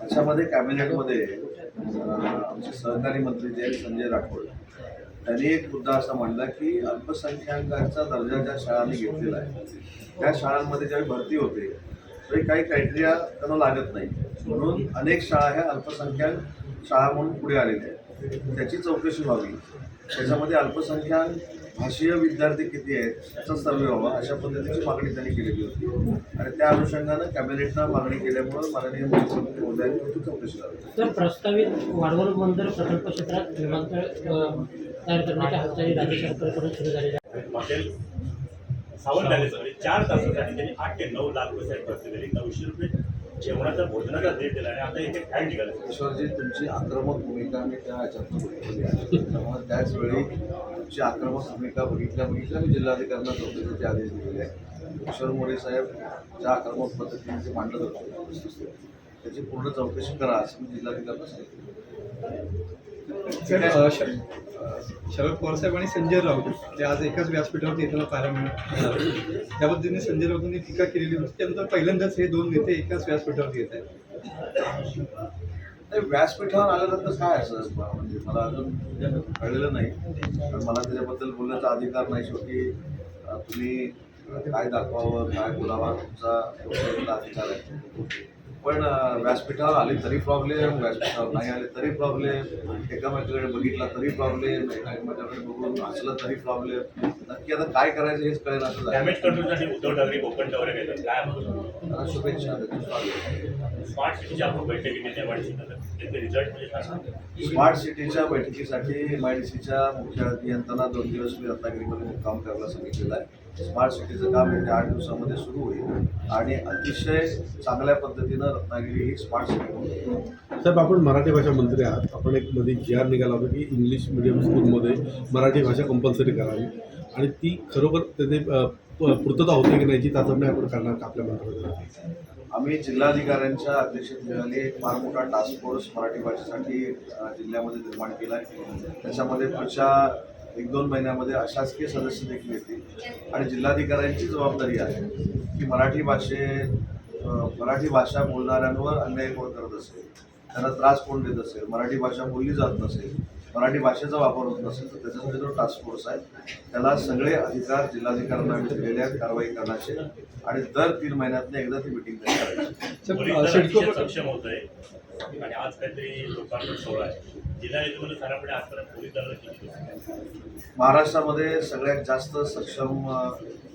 त्याच्यामध्ये कॅबिनेटमध्ये आमचे सहकारी मंत्री जे आहेत संजय राठोड त्यांनी एक मुद्दा असा मांडला की अल्पसंख्याकांचा दर्जा ज्या शाळांनी घेतलेला आहे त्या शाळांमध्ये ज्यावेळी भरती होते तरी काही क्रायटेरिया त्यांना लागत नाही, म्हणून अनेक शाळा ह्या अल्पसंख्याक शाळा म्हणून पुढे आलेल्या आहेत. त्याची चौकशी व्हावी, त्याच्यामध्ये अल्पसंख्याक भाषीय विद्यार्थी किती आहेत याचा सर्वे व्हावा, अशा पद्धतीची मागणी त्यांनी केलेली होती आणि त्या अनुषंगानं कॅबिनेटनं मागणी केल्यामुळं माननीय मुख्यमंत्री महोदयांनी त्याची चौकशी करावी. तर प्रस्तावित वाढवण बंदर प्रकल्प क्षेत्रात विमानतळ तयार करण्याच्या हालचाली राज्य सरकारकडून सुरू झालेल्या आहेत. हॉटेल सावंत झाले सगळे 4 तासासाठी त्यांनी 8 ते 9 लाख रुपये खर्च केले, 900 रुपये जेवणाचा भोजनाचा रेट दिला आणि आता इथे काय निघालं. ईश्वरजी, तुमची आक्रमक भूमिका मी त्या ह्याच्यातून बघितलेली आहे, त्यामुळे त्याच वेळी तुमची आक्रमक भूमिका बघितल्या मी जिल्हाधिकाऱ्यांना चौकशीचे आदेश दिलेले आहेत. ईश्वर मोरे साहेब ज्या आक्रमक पद्धतीने ते मांडत होते त्याची पूर्ण चौकशी करा असं मी जिल्हाधिकाऱ्यांना सांगितलं. शरद पवार साहेब आणि संजय राऊत ते आज एकाच व्यासपीठावरती येताना पाहायला मिळाले. त्या पद्धतीने संजय राऊतांनी टीका केलेली होती. त्यानंतर पहिल्यांदाच हे दोन नेते एकाच व्यासपीठावरती येत आहेत. व्यासपीठावर आल्यानंतर काय असं म्हणजे मला अजून कळलेलं नाही, कारण मला त्याच्याबद्दल बोलण्याचा अधिकार नाही. शेवटी तुम्ही काय दाखवावं काय बोलावा तुमचा अधिकार आहे. पण व्यासपीठावर आले तरी प्रॉब्लेम, व्यासपीठावर नाही आले तरी प्रॉब्लेम, एकामेकाकडे बघितला तरी प्रॉब्लेम, एकामेकाकडे बघून हसलं तरी प्रॉब्लेम. नक्की आता काय करायचं हेच कळेल असं डॅमेज कंट्रोलसाठी उद्धव ठाकरे कोकण दौरे घेतात, काय शुभेच्छा. स्मार्ट सिटीच्या आपण बैठकीने त्याचे रिझल्ट म्हणजे काय. स्मार्ट सिटीच्या बैठकीसाठी MIDCच्या मुख्य अभियंत्यांना 2 दिवस मी रत्नागिरीमध्ये मुक्काम करायला सांगितलेलं आहे. स्मार्ट सिटीचं काम येत्या 8 दिवसामध्ये सुरू होईल आणि अतिशय चांगल्या पद्धतीनं रत्नागिरी ही स्मार्ट सिटी होईल. साहेब, आपण मराठी भाषा मंत्री आहात. आपण एक मध्ये GR निघाला होता की इंग्लिश मिडियम स्कूलमध्ये मराठी भाषा कंपल्सरी करावी आणि ती खरोखर त्याचे पूर्तता होते की नाही याची चाचपणी आपण करणार का आपल्या मंत्रालयात? आम्ही जिल्हाधिकाऱ्यांच्या अध्यक्षतेखाली एक फार मोठा टास्क फोर्स मराठी भाषेसाठी जिल्ह्यामध्ये निर्माण केला आहे. त्याच्यामध्ये पुढच्या 1-2 महिन्यामध्ये अशासकीय सदस्य देखील येतील आणि जिल्हाधिकाऱ्यांची जबाबदारी आहे की मराठी भाषा बोलणाऱ्यांवर अन्याय कोण करत असेल, त्यांना त्रास कोण देत असेल, मराठी भाषा बोलली जात नसेल, मराठी भाषेचा वापर होत नसेल तर त्याच्यासाठी जो टास्क फोर्स आहे त्याला सगळे अधिकार जिल्हाधिकाऱ्यांना दिलेले आहेत कारवाई करण्याचे आणि दर 3 महिन्यातनं एकदा ती मिटिंग करायची. सक्षम होत आहे आणि आज काहीतरी लोकांवर सोहळा आहे. जिल्हा हेतूमध्ये सारापुढे आजपर्यंत पोलीस दल महाराष्ट्रामध्ये सगळ्यात जास्त सक्षम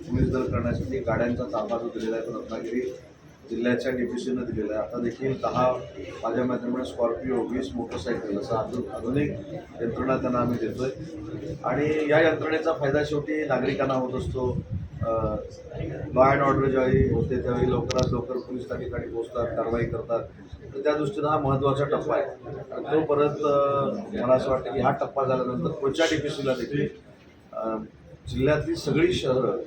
पोलीस दल करण्यासाठी गाड्यांचा ताबा जो दिलेला आहे तो रत्नागिरी जिल्ह्याच्या DPCनं दिलेला आहे. आता देखील 10 माझ्या माध्यमाने स्कॉर्पिओ, 20 मोटरसायकल असं आधुनिक यंत्रणा त्यांना आम्ही देतोय आणि या यंत्रणेचा फायदा शेवटी नागरिकांना होत असतो. लॉ अँड ऑर्डर ज्यावेळी होते त्यावेळी लवकरात लवकर पोलीस त्या ठिकाणी पोहोचतात, कारवाई करतात. तर त्या दृष्टीनं हा महत्त्वाचा टप्पा आहे आणि तो परत मला असं वाटतं की हा टप्पा झाल्यानंतर पुढच्या DPCला देखील जिल्ह्यातली सगळी शहरं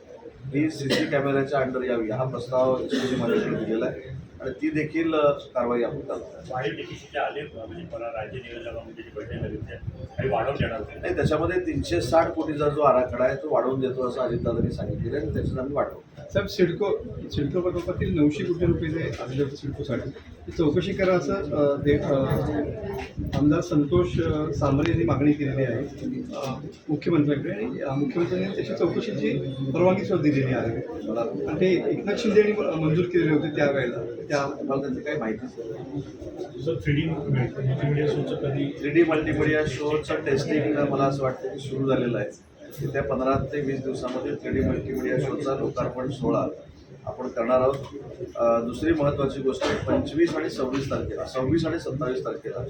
ही CC कॅमेऱ्याच्या अंडर यावी हा प्रस्ताव माझ्याकडे दिलेला आहे आणि ती देखील कारवाई आपण करतो. वाढीव DPCचे आले म्हणजे मला राज्य नियोजनामध्ये बैठक झाली काही वाढवून देणार नाही, त्याच्यामध्ये 360 कोटीचा जो आराखडा आहे तो वाढवून देतो असं अजितदादांनी सांगितलेलं आहे आणि त्याच्यात आम्ही वाढवू. साहेब, सिडको प्रकल्पातील 900 कोटी रुपये जे आले होते सिडकोसाठी ती चौकशी करा असं आमदार संतोष सांबरे यांनी मागणी केलेली आहे मुख्यमंत्र्यांकडे आणि मुख्यमंत्र्यांनी त्याची चौकशीची परवानगी सुद्धा दिलेली आहे आणि ते एकनाथ शिंदे यांनी मंजूर केलेले होते त्यावेळेला. मला त्यांची काही माहितीच नाही. सर 3D मल्टीमीडिया शोचं कधी 3D मल्टीमीडिया शोचं टेस्टिंग मला असं वाटतं की सुरू झालेलं आहे. येत्या 15 ते 20 दिवसामध्ये 3D मल्टीमीडिया शोचा लोकार्पण सोहळा आपण करणार आहोत. दुसरी महत्त्वाची गोष्ट 25 आणि 26 तारखेला 26 आणि 27 तारखेला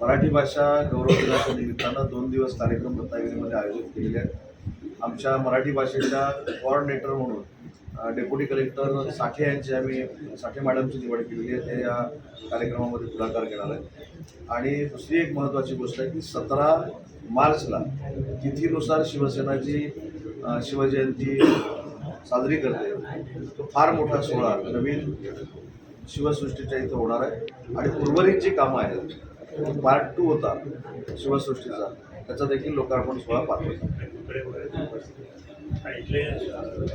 मराठी भाषा गौरव दिनाच्या निमित्तानं 2 दिवस कार्यक्रम रत्नागिरीमध्ये आयोजित केलेले आहेत. आमच्या मराठी भाषेच्या कोऑर्डिनेटर म्हणून डेप्युटी कलेक्टर साठे यांची आम्ही साठे मॅडमची निवड केलेली आहे. ते या कार्यक्रमामध्ये पुढाकार घेणार आहेत आणि दुसरी एक महत्त्वाची गोष्ट आहे की 17 मार्चला तिथीनुसार शिवसेना जी शिवजयंती साजरी करते तो फार मोठा सोहळा नवीन शिवसृष्टीच्या इथं होणार आहे आणि उर्वरित जी कामं आहेत पार्ट 2 होता शिवसृष्टीचा त्याचा देखील लोकार्पण सोहळा पार पडतो. आणि इथले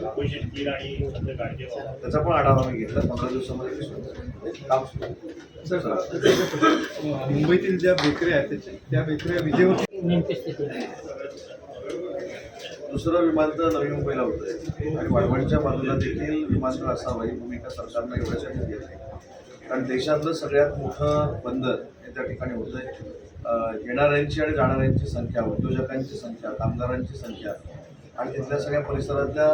राघू शेट्टी आणि संजय गाडगे त्याचा पण आढावा मी घेतला. 15 दिवसामध्ये ते सुरू झालं. काम सुरू आहे. सर मुंबईतील ज्या बेकऱ्या आहेत त्या बेकऱ्या विजेवर नेमकी स्थिती दुसरं विमानतळ नवी मुंबईला होतं आणि वाळवंटच्या बाजूला देखील विमानतळ असावं ही भूमिका सरकारनं एवढ्यासाठी घेतली आहे. कारण देशातलं सगळ्यात मोठं बंदर हे त्या ठिकाणी होतं आहे. येणाऱ्यांची आणि जाणाऱ्यांची संख्या, उद्योजकांची संख्या, कामगारांची संख्या आणि तिथल्या सगळ्या परिसरातल्या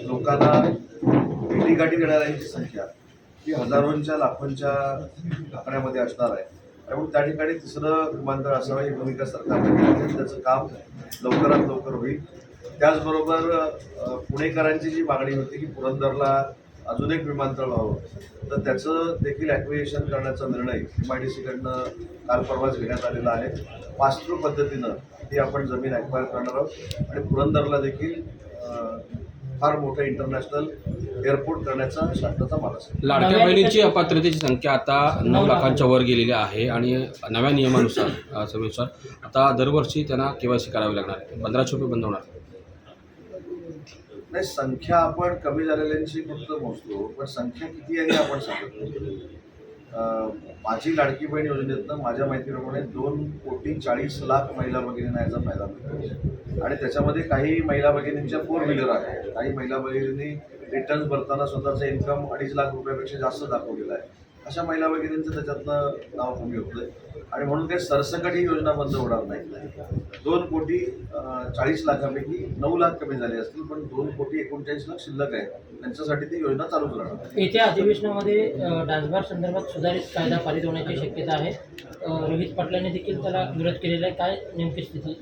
लोकांना भेटीगाठी देणाऱ्यांची संख्या ही हजारोंच्या लाखोंच्या आकड्यामध्ये असणार आहे. त्यामुळे त्या ठिकाणी तिसरं विमानतळ असावं ही भूमिका सरकारने घेतली आहे. त्याचं काम लवकरात लवकर होईल. त्याचबरोबर पुणेकरांची जी मागणी होती की पुरंदरला अजून एक विमानतळ व्हावं, तर त्याचं देखील ॲक्विएशन करण्याचा निर्णय MIDCकडनं काल परवाच घेण्यात आलेला आहे. पास थ्रू पद्धतीनं ही आपण जमीन ॲक्वायर करणार आहोत आणि पुरंदरला देखील फार मोठं इंटरनॅशनल एअरपोर्ट करण्याचा शासनाचा मानस आहे. लाडक्या बहिणींची अपात्रतेची संख्या आता 9 लाखांच्या वर गेलेली आहे आणि नव्या नियमानुसार सभेनुसार आता दरवर्षी त्यांना KYC करावी लागणार आहे. 1500 रुपये बंद होणार. नाही, संख्या आपण कमी झालेल्यांची फक्त मोजतो, पण संख्या किती आहे हे आपण सांगत नाही. माझी लाडकी बहीण योजनेतनं माझ्या माहितीप्रमाणे 2,40,00,000 महिला भगिनींना याचा फायदा मिळतो आणि त्याच्यामध्ये काही महिला भगिनींच्या 4 व्हीलर आहे. काही महिला भगिनींनी रिटर्न्स भरताना स्वतःचं इन्कम 2.5 लाख रुपयापेक्षा जास्त दाखवलेलं आहे. अशा महिला भगिनींचं त्याच्यातनं नाव कमी होतं आहे आणि म्हणून काही सरसकट ही योजना बंद होणार नाही. 2,40,00,000पैकी 9 लाख कमी झाले असतील, पण 2,49,00,000 शिल्लक आहे. त्यांच्यासाठी ती योजना चालूच राहणार. येत्या अधिवेशनामध्ये डान्सबार संदर्भात सुधारित कायदा पारित होण्याची शक्यता आहे. रोहित पाटलांनी देखील त्याला विरोध केलेला आहे. काय नेमकी स्थिती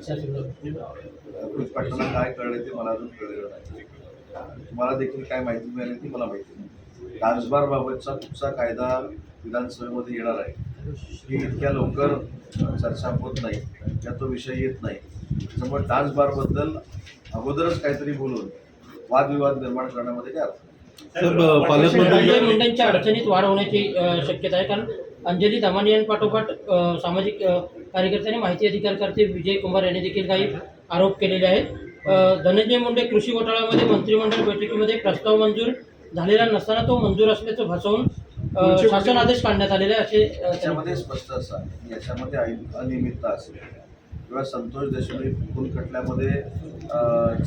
रोहित पाटलांना काय कळलं ते मला अजून कळलेलं नाही. तुम्हाला देखील काय माहिती मिळाली ती मला माहिती नाही. डान्सबारबाबतचा कुठचा कायदा विधानसभेमध्ये येणार आहे ही इतक्या लवकर चर्चा होत नाही, या तो विषय येत नाही. त्याच्यामुळे डान्सबारबद्दल अगोदरच काहीतरी बोलून वादविवाद निर्माण करण्यामध्ये काय अर्थ सर संजय पालकमंत्री मुंडेंच्या अडचणीत वाढ होण्याची शक्यता आहे. कारण अंजली दमानियांपाठोपाठ सामाजिक कार्यकर्त्यांनी माहिती अधिकारकर्ते विजय कुमार यांनी देखील काही आरोप केलेले आहेत. धनंजय मुंडे कृषी घोटाळ्यामध्ये मंत्रिमंडळ बैठकीमध्ये प्रस्ताव मंजूर झालेला नसताना तो मंजूर असल्याचं भासवून शासन आदेश काढण्यात आलेले आहे असे याच्यामध्ये स्पष्ट असं आहे की याच्यामध्ये अनियमितता असेल किंवा संतोष देशमुख खून खटल्यामध्ये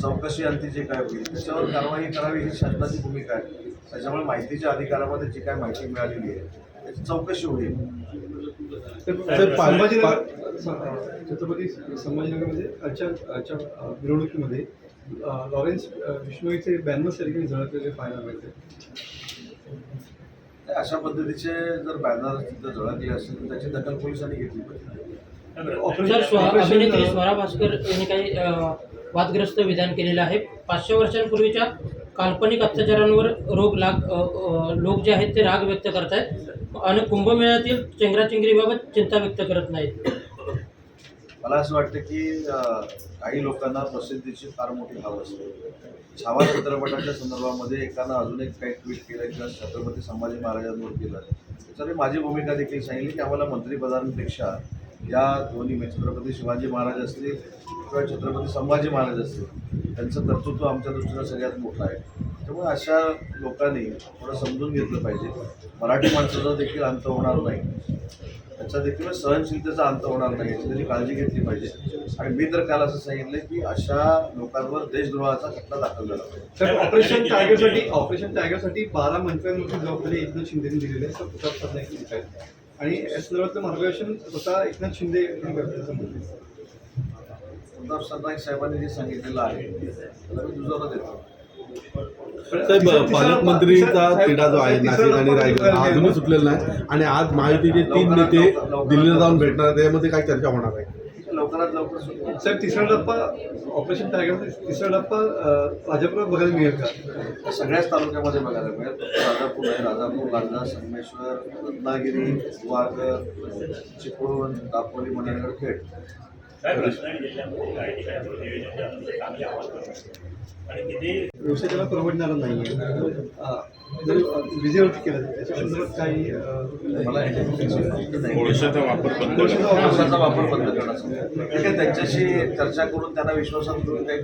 चौकशी अंती जे काय होईल त्याच्यावर कारवाई करावी ही शासनाची भूमिका आहे. त्याच्यामुळे माहितीच्या अधिकारामध्ये जी काय माहिती मिळालेली आहे त्याची चौकशी होईल. छत्रपती संभाजीनगरमध्ये आजच्या मिरवणुकीमध्ये लॉरेन्स विष्णोईचे 92 ठिकाणी झळकलेले पाहायला मिळते. अशा पद्धतीचे जर बॅनर तिथं झळकले असेल तर त्याची दखल पोलिसांनी घेतली पाहिजे. सर अभिनेत्री स्वरा भास्कर यांनी काही वादग्रस्त विधान केलेलं आहे. 500 वर्षांपूर्वीच्या काल्पनिक अत्याचारांवर लोक जे आहेत ते राग व्यक्त करत आहेत आणि कुंभमेळ्यातील चेंगराचेंगरीबाबत चिंता व्यक्त करत नाहीत. मला असं वाटतं की काही लोकांना प्रसिद्धीची फार मोठी हाव असते. छावा चित्रपटाच्या संदर्भामध्ये एकानं अजून एक काही ट्विट केलं किंवा छत्रपती संभाजी महाराजांवर केलं. त्याच्यामुळे माझी भूमिका देखील सांगितली की आम्हाला मंत्रिपदांपेक्षा या दोन्ही छत्रपती शिवाजी महाराज असतील किंवा छत्रपती संभाजी महाराज असतील त्यांचं कर्तृत्व आमच्या दृष्टीनं सगळ्यात मोठं आहे. त्यामुळे अशा लोकांनी थोडं समजून घेतलं पाहिजे. मराठी माणसाचा देखील अंत होणार नाही, त्याचा देखील सहनशीलतेचा अंत होणार नाही याची त्यांनी काळजी घेतली पाहिजे. आणि मी तर काल असं सांगितलं की अशा लोकांवर देशद्रोहाचा खटला दाखल झाला पाहिजे. तर ऑपरेशन टायगरसाठी 12 मंत्र्यांवरची जबाबदारी एकनाथ शिंदेने दिलेली आहे. प्रताप सरनाईक आहेत आणि या संदर्भातलं मार्गदर्शन स्वतः एकनाथ शिंदे यांनी करतात असं म्हणतात. प्रताप सरनाईक साहेबांनी जे सांगितलेलं आहे त्याला मी दुजोरा देतो. साहेब पालकमंत्रीचा तिढा जो आहे नाशिक आणि रायगड हा अजूनही सुटलेला नाही आणि आज महायुतीचे 3 नेते दिल्लीला जाऊन भेटणार आहेत. त्यामध्ये काय चर्चा होणार आहे? लवकरात लवकर सुरू. साहेब तिसरा टप्पा ऑपरेशन टायगरचा तिसरा टप्पा भाजपला बघायला मिळेल का? सगळ्याच तालुक्यामध्ये बघायला मिळेल. राजापूर आहे, राजापूर, लांजा, संगमेश्वर, रत्नागिरी, गुहागर, चिपळूण, दापोली, मणिनगर, खेड. व्यवसाय त्याला परवडणारा नाही आहे. जर विजेवरती केलं त्याच्या संदर्भात काही मला कोळशाचा वापर बंद कोळशाचा वापर बंद करण्याचा त्यांच्याशी चर्चा करून त्यांना विश्वासात घेऊन काही